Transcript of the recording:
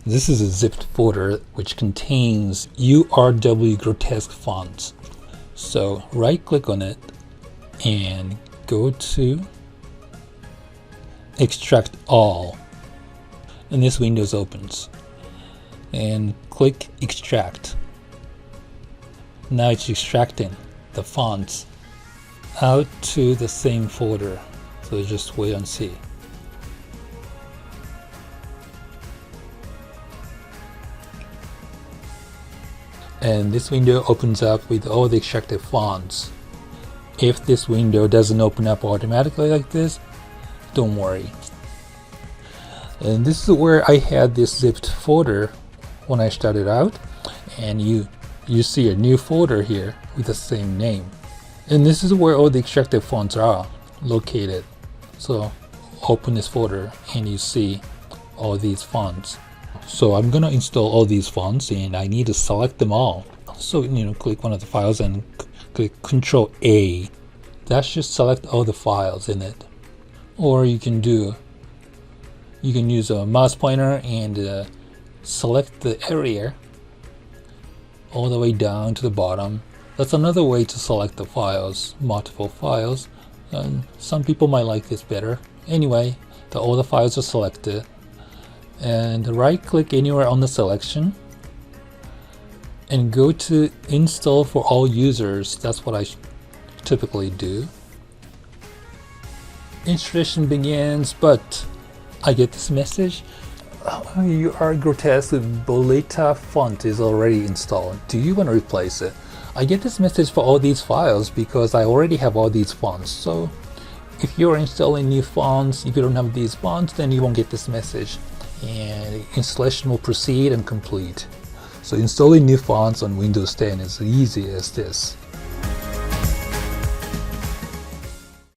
This is a zipped folder which contains URW grotesque fonts. So right click on it and go to extract all, and this window opens, and click extract. Now it's extracting the fonts out to the same folder, so just wait and see. And this window opens up with all the extracted fonts. If this window doesn't open up automatically like this, don't worry. And this is where I had this zipped folder when I started out, and you see a new folder here with the same name. And this is where all the extracted fonts are located. So open this folder and you see all these fonts. So I'm gonna install all these fonts and I need to select them all. So click one of the files and click Control A. That should select all the files in it. Or you can use a mouse pointer and select the area all the way down to the bottom. That's another way to select the files, multiple files. And some people might like this better. Anyway, all the files are selected. And right click anywhere on the selection and go to install for all users. That's what I typically do. Installation begins, but I get this message: your grotesque Boleta font is already installed. Do you want to replace it? I get this message for all these files because I already have all these fonts. So if you're installing new fonts, if you don't have these fonts, then you won't get this message, and installation will proceed and complete. So installing new fonts on Windows 10 is as easy as this.